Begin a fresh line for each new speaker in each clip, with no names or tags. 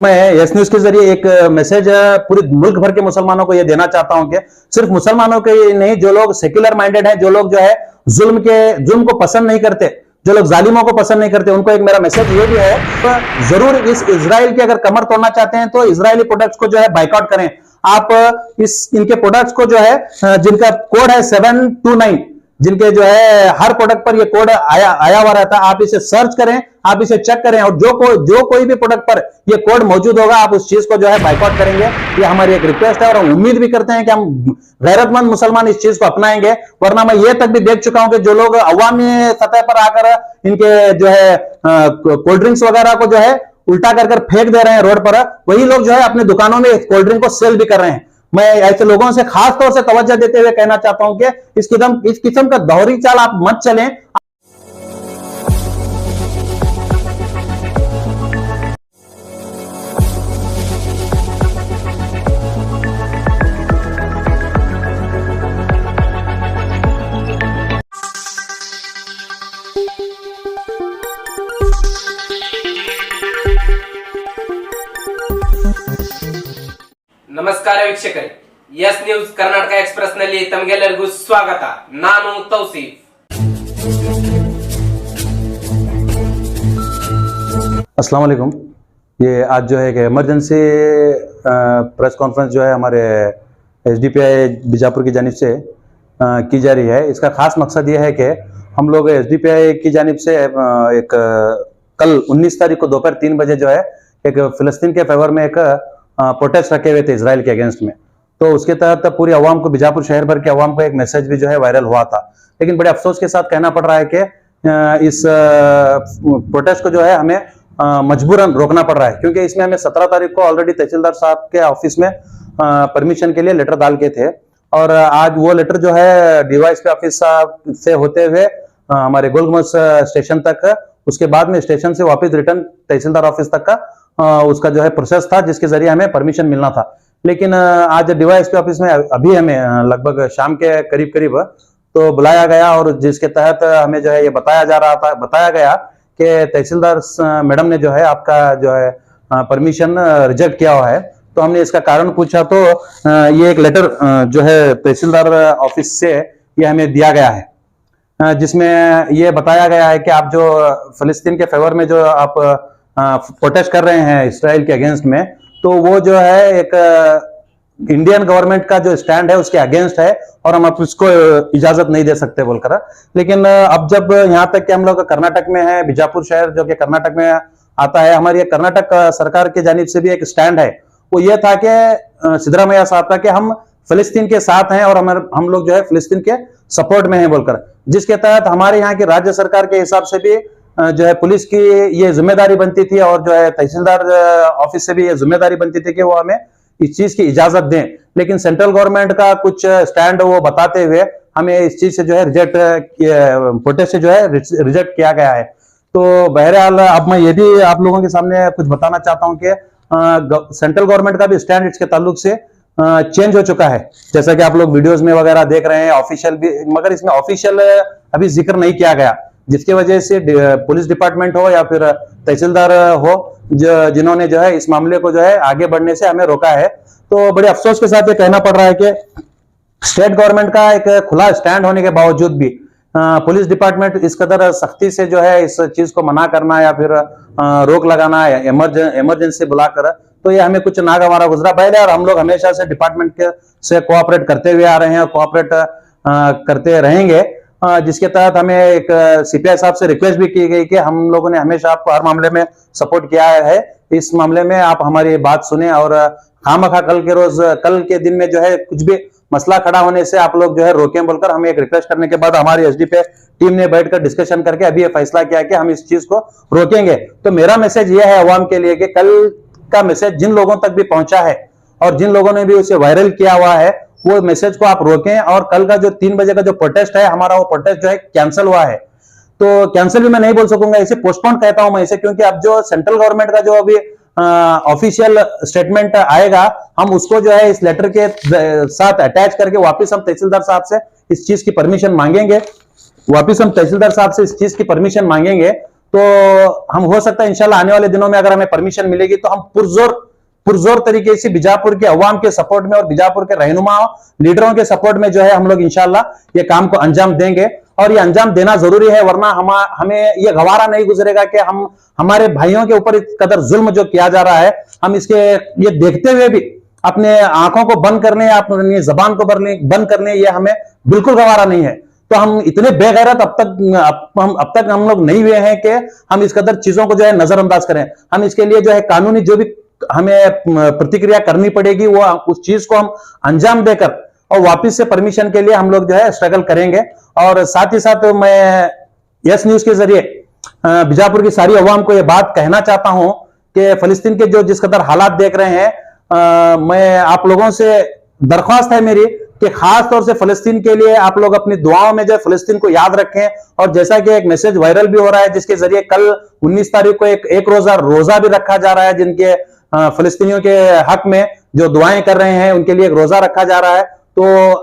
मैं yes news के जरिए एक मैसेज पूरे मुल्क भर के मुसलमानों को यह देना चाहता हूं कि सिर्फ मुसलमानों के ही नहीं, जो लोग सेक्युलर माइंडेड हैं, जो लोग जो है जुल्म को पसंद नहीं करते, जो लोग जालिमों को पसंद नहीं करते, उनको एक मेरा मैसेज ये भी है, तो जरूर इस इजराइल की अगर कमर तोड़ना चाहते हैं तो इजरायली प्रोडक्ट्स को जो है बाइकआउट करें। आप इनके प्रोडक्ट्स को जो है जिनका कोड है 729, जिनके जो है हर प्रोडक्ट पर ये कोड आया हुआ रहता है, आप इसे सर्च करें, आप इसे चेक करें, और जो कोई भी प्रोडक्ट पर ये कोड मौजूद होगा आप उस चीज को जो है बाइकआउट करेंगे। ये हमारी एक रिक्वेस्ट है और हम उम्मीद भी करते हैं कि हम गैरतमंद मुसलमान इस चीज को अपनाएंगे। वरना मैं ये तक भी देख चुका हूं कि जो लोग अवामी सतह पर आकर इनके जो है कोल्ड ड्रिंक्स वगैरह को जो है उल्टा कर फेंक दे रहे हैं रोड पर, वही लोग जो है अपनी दुकानों में कोल्ड ड्रिंक को सेल भी कर रहे हैं। मैं ऐसे लोगों से खास तौर से तवज्जो देते हुए कहना चाहता हूं कि इस किस्म का दोहरी चाल आप मत चलें।
ನಮಸ್ಕಾರ ವೀಕ್ಷಕರೇ, ಎಸ್ ನ್ಯೂಸ್ ಕರ್ನಾಟಕ ಎಕ್ಸ್ಪ್ರೆಸ್ ನಲ್ಲಿ ತಮಗೆಲ್ಲರಿಗೂ ಸ್ವಾಗತ. ನಾನು ತೌಸೀಫ್.
अस्सलाम वालेकुम। ये आज जो है कि इमरजेंसी प्रेस कॉन्फ्रेंस जो है हमारे एसडीपीआई बीजापुर की जानिब से की जा रही है। इसका खास मकसद ये है कि हम लोग एसडीपीआई की जानिब से एक कल 19 तारीख को दोपहर 3 बजे जो है एक फिलिस्तीन के फेवर में एक प्रोटेस्ट रखे हुए थे इसराइल के अगेंस्ट में। तो उसके तहत पूरी अवाम को, बीजापुर शहर भर के अवाम को एक मैसेज भी जो है वायरल हुआ था। लेकिन बड़े अफसोस के साथ कहना पड़ रहा है कि इस प्रोटेस्ट को जो है हमें मजबूरन रोकना पड़ रहा है, क्योंकि इसमें हमें 17 तारीख को ऑलरेडी तहसीलदार साहब के ऑफिस में परमिशन के लिए लेटर डाल के थे, और आज वो लेटर जो है डीवाईएसपी ऑफिस से होते हुए हमारे गोलगमज स्टेशन तक, उसके बाद में स्टेशन से वापस रिटर्न तहसीलदार ऑफिस तक का उसका जो है प्रोसेस था, जिसके जरिए हमें परमिशन मिलना था। लेकिन आज डीवाईएसपी ऑफिस में अभी हमें लगभग शाम के करीब तो बुलाया गया, और जिसके तहत हमें जो है ये बताया गया कि तहसीलदार मैडम ने जो है आपका जो है परमिशन रिजेक्ट किया हुआ है। तो हमने इसका कारण पूछा तो ये एक लेटर जो है तहसीलदार ऑफिस से ये हमें दिया गया है, जिसमें ये बताया गया है कि आप जो फिलिस्तीन के फेवर में जो आप प्रोटेस्ट कर रहे हैं इसराइल के अगेंस्ट में, तो वो जो है एक इंडियन गवर्नमेंट का जो स्टैंड है उसके अगेंस्ट है, और हम अब उसको इजाजत नहीं दे सकते बोलकर। लेकिन अब जब यहाँ तक कि हम लोग कर्नाटक में है, बीजापुर शहर जो कि कर्नाटक में आता है, हमारी कर्नाटक सरकार की जानिब से भी एक स्टैंड है, वो ये था कि सिद्धरामैया साहब का कि हम फिलिस्तीन के साथ हैं और हम लोग जो है फिलिस्तीन के सपोर्ट में हैं बोलकर, जिसके तहत हमारे यहाँ की राज्य सरकार के हिसाब से भी जो है पुलिस की ये जिम्मेदारी बनती थी, और जो है तहसीलदार ऑफिस से भी ये जिम्मेदारी बनती थी कि वो हमें इस चीज की इजाजत दें। लेकिन सेंट्रल गवर्नमेंट का कुछ स्टैंड वो बताते हुए हमें इस चीज से जो है प्रोटेस्ट से जो है रिजेक्ट किया गया है। तो बहरहाल अब मैं ये भी आप लोगों के सामने कुछ बताना चाहता हूं कि सेंट्रल गवर्नमेंट का भी स्टैंड इसके ताल्लुक से चेंज हो चुका है, जैसा कि आप लोग वीडियोस में वगैरह देख रहे हैं, ऑफिशियल भी, मगर इसमें ऑफिशियल अभी जिक्र नहीं किया गया, जिसकी वजह से पुलिस डिपार्टमेंट हो या फिर तहसीलदार हो, जिन्होंने जो है इस मामले को जो है आगे बढ़ने से हमें रोका है। तो बड़े अफसोस के साथ ये कहना पड़ रहा है कि स्टेट गवर्नमेंट का एक खुला स्टैंड होने के बावजूद भी पुलिस डिपार्टमेंट इस कदर सख्ती से जो है इस चीज को मना करना या फिर रोक लगाना या इमरजेंसी बुलाकर, तो ये हमें कुछ नागवारा गुजरा पहले, और हम लोग हमेशा से डिपार्टमेंट के से कोऑपरेट करते हुए आ रहे हैं और कोऑपरेट करते रहेंगे, जिसके तहत हमें एक सीपीआई साहब से रिक्वेस्ट भी की गई कि हम लोगों ने हमेशा आपको हर मामले में सपोर्ट किया है, इस मामले में आप हमारी बात सुने, और खामखा कल के दिन में जो है कुछ भी मसला खड़ा होने से आप लोग जो है रोकें बोलकर हमें एक रिक्वेस्ट करने के बाद हमारी एसडीपीआई टीम ने बैठकर डिस्कशन करके अभी ये फैसला किया कि हम इस चीज को रोकेंगे। तो मेरा मैसेज ये है अवाम के लिए कि कल का मैसेज जिन लोगों तक भी पहुंचा है और जिन लोगों ने भी उसे वायरल किया हुआ है, वो मैसेज को आप रोकें, और कल का जो 3 बजे का जो प्रोटेस्ट है हमारा, वो प्रोटेस्ट जो है कैंसिल हुआ है। तो कैंसिल भी मैं नहीं बोल सकूंगा, इसे पोस्टपोन कहता हूं मैं इसे, क्योंकि अब जो सेंट्रल गवर्नमेंट का जो अभी ऑफिशियल स्टेटमेंट आएगा, हम उसको जो है इस लेटर के साथ अटैच करके वापस हम तहसीलदार साहब से इस चीज की परमिशन मांगेंगे, तो हम हो सकता है इंशाल्लाह आने वाले दिनों में अगर हमें परमिशन मिलेगी तो हम पुरजोर तरीके से बीजापुर के अवाम के सपोर्ट में और बीजापुर के रहनुमाओं लीडरों के सपोर्ट में जो है हम लोग इंशाल्लाह ये काम को अंजाम देंगे। और ये अंजाम देना जरूरी है, वरना हमें ये गवारा नहीं गुजरेगा कि हम हमारे भाइयों के ऊपर इस कदर जुल्म जो किया जा रहा है, हम इसके ये देखते हुए भी अपने आंखों को बंद करने या अपनी जबान को बंद करने ये हमें बिल्कुल गवारा नहीं है। तो हम इतने बेगैरत अब तक हम लोग नहीं हुए हैं कि हम इस कदर चीजों को जो है नजरअंदाज करें। हम इसके लिए जो है कानूनी जो भी हमें प्रतिक्रिया करनी पड़ेगी वो उस चीज को हम अंजाम देकर और वापस से परमिशन के लिए हम लोग जो है स्ट्रगल करेंगे। और साथ ही साथ मैं यस न्यूज के जरिए बीजापुर की सारी अवाम को यह बात कहना चाहता हूं कि फलस्तीन के जो जिस कदर हालात देख रहे हैं, मैं आप लोगों से दरख्वास्त है मेरी कि खास तौर से फलस्तीन के लिए आप लोग अपनी दुआओं में जो फलस्तीन को याद रखें। और जैसा कि एक मैसेज वायरल भी हो रहा है जिसके जरिए कल 19 तारीख को एक रोजा भी रखा जा रहा है, जिनके फलस्तीनियों के हक में जो दुआएं कर रहे हैं उनके लिए एक रोजा रखा जा रहा है। तो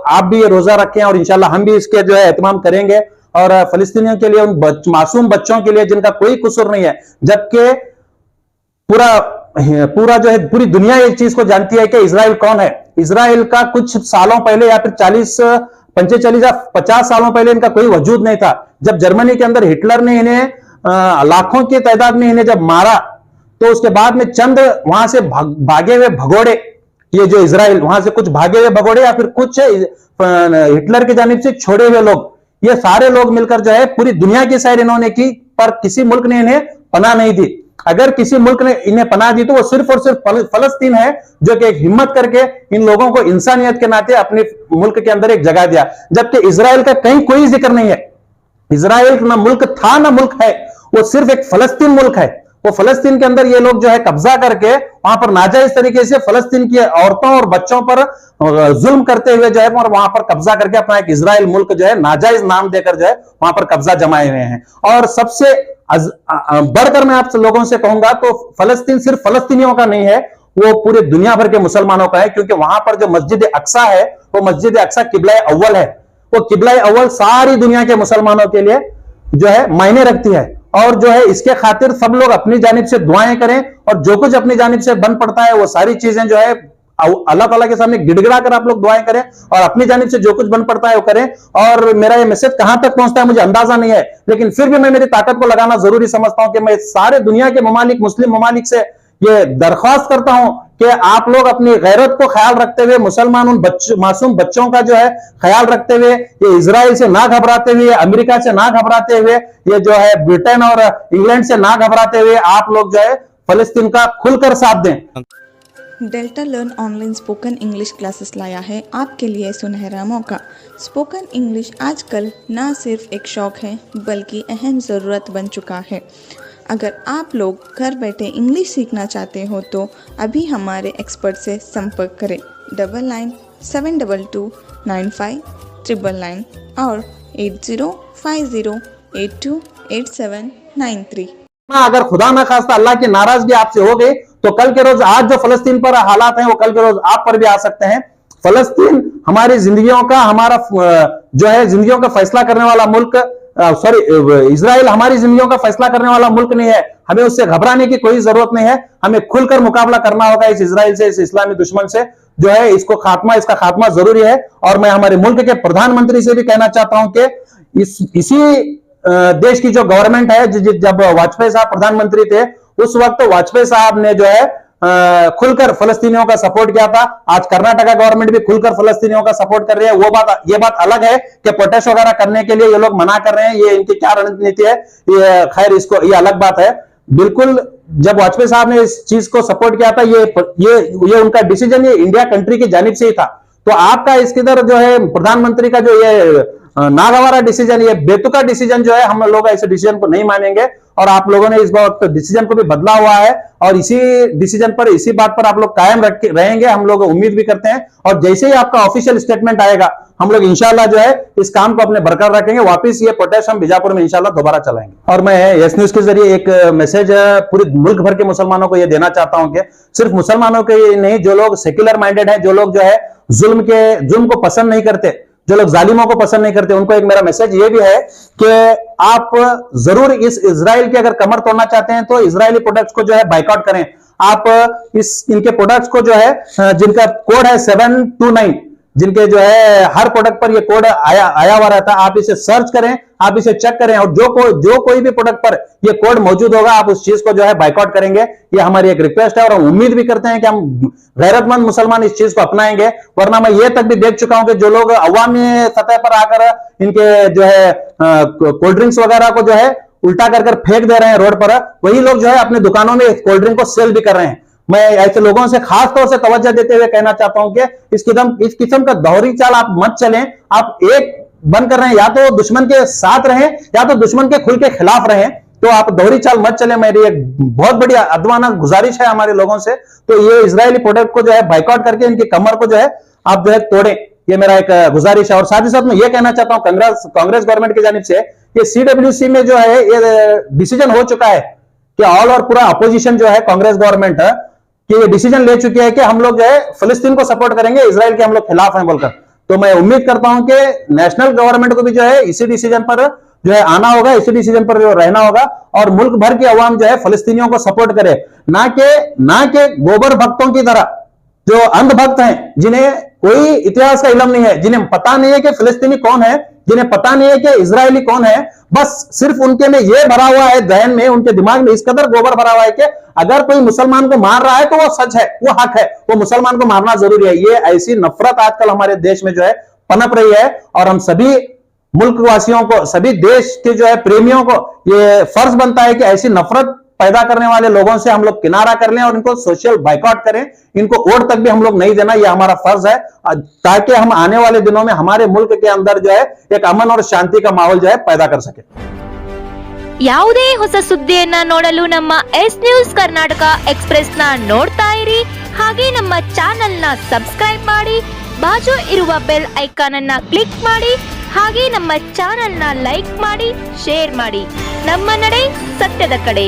आप भी ये रोजा रखें और इंशाल्लाह हम भी इसके जो है एहतमाम करेंगे और फलस्तीनियों के लिए उन मासूम बच्चों के लिए जिनका कोई कसूर नहीं है, जबकि पूरा जो है पूरी दुनिया एक चीज को जानती है कि इजराइल कौन है। इजराइल का कुछ सालों पहले या फिर 40 45 या 50 सालों पहले इनका कोई वजूद नहीं था। जब जर्मनी के अंदर हिटलर ने इन्हें लाखों की तादाद में इन्हें जब मारा तो उसके बाद में चंद वहां से भागे हुए भगोड़े, ये जो इजराइल वहां से कुछ भागे हुए भगोड़े या फिर कुछ हिटलर की जानिब से छोड़े हुए लोग, ये सारे लोग मिलकर जो है पूरी दुनिया की सैर इन्होंने की, पर किसी मुल्क ने इन्हें पनाह नहीं दी। अगर किसी मुल्क ने इन्हें पनाह दी तो वो सिर्फ और सिर्फ फलस्तीन है, जो कि एक हिम्मत करके इन लोगों को इंसानियत के नाते अपने मुल्क के अंदर एक जगह दिया। जबकि इजराइल का कहीं कोई जिक्र नहीं है। इजराइल ना मुल्क था ना मुल्क है, वो सिर्फ एक फलस्तीन मुल्क है। वो फलस्तीन के अंदर ये लोग जो है कब्जा करके वहां पर नाजायज तरीके से फलस्तीन की औरतों और बच्चों पर जुल्म करते हुए जो है और वहां पर कब्जा करके अपना एक इजराइल मुल्क जो है नाजायज नाम देकर जो है वहां पर कब्जा जमाए हुए हैं। और सबसे बढ़कर मैं आप लोगों से कहूंगा तो फलस्तीन सिर्फ फलस्तीनियों का नहीं है, वो पूरे दुनिया भर के मुसलमानों का है, क्योंकि वहां पर जो मस्जिद अक्सा है वो मस्जिद अक्सा किबला अव्वल है। वो किबला अव्वल सारी दुनिया के मुसलमानों के लिए जो है मायने रखती है। और जो है इसके खातिर सब लोग अपनी जानिब से दुआएं करें और जो कुछ अपनी जानिब से बन पड़ता है वो सारी चीजें जो है अल्लाह ताला के सामने गिड़गिड़ा कर आप लोग दुआएं करें और अपनी जानिब से जो कुछ बन पड़ता है वो करें। और मेरा ये मैसेज कहां तक पहुंचता है मुझे अंदाजा नहीं है, लेकिन फिर भी मैं मेरी ताकत को लगाना जरूरी समझता हूं कि मैं सारे दुनिया के ममालिक मुस्लिम ममालिक से ये दरख्वास्त करता हूं कि आप लोग अपनी गैरत को ख्याल रखते हुए, मुसलमान उन मासूम बच्चों का जो है ख्याल रखते हुए, ये इजराइल से ना घबराते हुए, अमेरिका से ना घबराते हुए, ये जो है ब्रिटेन और इंग्लैंड से ना घबराते हुए आप लोग जो है फलस्तीन का खुलकर साथ दें।
Delta learn online spoken English classes लाया है आपके लिए सुनहरा मौका। स्पोकन इंग्लिश आजकल ना सिर्फ एक शौक है बल्कि अहम ज़रूरत बन चुका है। अगर आप लोग घर बैठे इंग्लिश सीखना चाहते हो तो अभी हमारे एक्सपर्ट से संपर्क करें 9972295999 और 8050828793।
अगर खुदा ना खास्ता अल्लाह की नाराजगी आपसे हो गई तो कल के रोज आज जो फलस्तीन पर हालात हैं वो कल के रोज आप पर भी आ सकते हैं। फलस्तीन हमारी जिंदगियों का हमारा जो है जिंदगियों का फैसला करने वाला मुल्क, इजराइल हमारी जिंदगियों का फैसला करने वाला मुल्क नहीं है। हमें उससे घबराने की कोई जरूरत नहीं है। हमें खुलकर मुकाबला करना होगा इस इजराइल से, इस इस्लामी दुश्मन से जो है इसका खात्मा जरूरी है। और मैं हमारे मुल्क के प्रधानमंत्री से भी कहना चाहता हूं कि इसी देश की जो गवर्नमेंट है, जब वाजपेयी साहब प्रधानमंत्री थे उस वक्त वाजपेयी साहब ने जो है खुलकर फलस्तीनियों का सपोर्ट किया था। आज कर्नाटका गवर्नमेंट भी खुलकर फलस्तीनियों का सपोर्ट कर रही है। ये बात अलग है कि प्रोटेस्ट वगैरह करने के लिए ये लोग मना कर रहे हैं, ये इनकी क्या रणनीति है, ये खैर इसको ये अलग बात है। बिल्कुल जब वाजपेयी साहब ने इस चीज को सपोर्ट किया था ये उनका डिसीजन ये इंडिया कंट्री की जानिब से ही था। तो आपका इसके इधर जो है प्रधानमंत्री का जो ये नागवारा डिसीजन, ये बेतुका डिसीजन जो है, हम लोग ऐसे डिसीजन को नहीं मानेंगे। और आप लोगों ने इस बात डिसीजन को भी बदला हुआ है और इसी डिसीजन पर, इसी बात पर आप लोग कायम रहेंगे, हम लोग उम्मीद भी करते हैं। और जैसे ही आपका ऑफिशियल स्टेटमेंट आएगा हम लोग इंशाल्लाह जो है इस काम को अपने बरकरार रखेंगे। वापिस ये प्रोटेस्ट हम बीजापुर में इंशाल्लाह दोबारा चलाएंगे। और मैं यस न्यूज के जरिए एक मैसेज पूरे मुल्क भर के मुसलमानों को यह देना चाहता हूं कि सिर्फ मुसलमानों के नहीं, जो लोग सेक्युलर माइंडेड हैं, जो लोग जो है जुल्म को पसंद नहीं करते, जो लोग जालिमों को पसंद नहीं करते, उनको एक मेरा मैसेज ये भी है कि आप जरूर इस इजराइल की अगर कमर तोड़ना चाहते हैं तो इजरायली प्रोडक्ट्स को जो है बाइकआउट करें। आप इनके प्रोडक्ट्स को जो है जिनका कोड है 729, जिनके जो है हर प्रोडक्ट पर ये कोड आया हुआ रहता है, आप इसे सर्च करें, आप इसे चेक करें, और जो कोई भी प्रोडक्ट पर ये कोड मौजूद होगा आप उस चीज को जो है बाइकआउट करेंगे। ये हमारी एक रिक्वेस्ट है और हम उम्मीद भी करते हैं कि हम गैरतमंद मुसलमान इस चीज को अपनाएंगे। वरना मैं ये तक भी देख चुका हूं कि जो लोग अवामी सतह पर आकर इनके जो है कोल्ड ड्रिंक्स वगैरह को जो है उल्टा कर फेंक दे रहे हैं रोड पर, वही लोग जो है अपने दुकानों में कोल्ड ड्रिंक को सेल भी कर रहे हैं। मैं ऐसे लोगों से खास तौर से तवज्जो देते हुए कहना चाहता हूं कि इस किस्म का दोहरी चाल आप मत चलें। आप एक बन कर रहे हैं, या तो दुश्मन के साथ रहें या तो दुश्मन के खुल के खिलाफ रहें, तो आप दोहरी चाल मत चलें। मेरी एक बहुत बड़ी अदवाना गुजारिश है हमारे लोगों से, तो ये इजरायली प्रोडक्ट को जो है बाइकआउट करके इनकी कमर को जो है आप जो है तोड़ें, ये मेरा एक गुजारिश है। और साथ ही साथ मैं ये कहना चाहता हूं कांग्रेस गवर्नमेंट की जानिब से ये CWC में जो है ये डिसीजन हो चुका है कि ऑल और पूरा अपोजिशन जो है कांग्रेस गवर्नमेंट कि ये डिसीजन ले चुकी है कि हम लोग जो है फिलिस्तीन को सपोर्ट करेंगे, इजराइल के हम लोग खिलाफ हैं बोलकर। तो मैं उम्मीद करता हूं कि नेशनल गवर्नमेंट को भी जो है इसी डिसीजन पर जो है आना होगा, इसी डिसीजन पर जो रहना होगा, और मुल्क भर की अवाम जो है फिलिस्तीनियों को सपोर्ट करे, ना के गोबर भक्तों की तरह जो अंध भक्त हैं, जिन्हें कोई इतिहास का इल्म नहीं है, जिन्हें पता नहीं है कि फिलिस्तीनी कौन है, जिन्हें पता नहीं है कि इजरायली कौन है। बस सिर्फ उनके में यह भरा हुआ है, जहन में, उनके दिमाग में इस कदर गोबर भरा हुआ है कि अगर कोई मुसलमान को मार रहा है तो वो सच है, वो हक है, वो मुसलमान को मारना जरूरी है। ये ऐसी नफरत आजकल हमारे देश में जो है पनप रही है, और हम सभी मुल्कवासियों को, सभी देश के जो है प्रेमियों को ये फर्ज बनता है कि ऐसी नफरत पैदा करने वाले लोगों से हम लोग किनारा कर लें और इनको सोशल बाइकआउट करें। इनको वोट तक भी हम लोग नहीं देना, ये हमारा फर्ज है, ताकि हम आने वाले दिनों में हमारे मुल्क के अंदर जो है एक अमन और शांति का माहौल जो है पैदा कर सके।
ಯಾವುದೇ ಹೊಸ ಸುದ್ದಿಯನ್ನ ನೋಡಲು ನಮ್ಮ ಎಸ್ ನ್ಯೂಸ್ ಕರ್ನಾಟಕ ಎಕ್ಸ್‌ಪ್ರೆಸ್ ನ ನೋಡ್ತಾ ಇರಿ, ಹಾಗೆ ನಮ್ಮ ಚಾನೆಲ್ ನ ಸಬ್ಸ್ಕ್ರೈಬ್ ಮಾಡಿ, ಬಾಜು ಇರುವ ಬೆಲ್ ಐಕಾನ್ ಅನ್ನ ಕ್ಲಿಕ್ ಮಾಡಿ, ಹಾಗೆ ನಮ್ಮ ಚಾನೆಲ್ ನ ಲೈಕ್ ಮಾಡಿ, ಶೇರ್ ಮಾಡಿ. ನಮ್ಮ ನಡೆ ಸತ್ಯದ ಕಡೆ.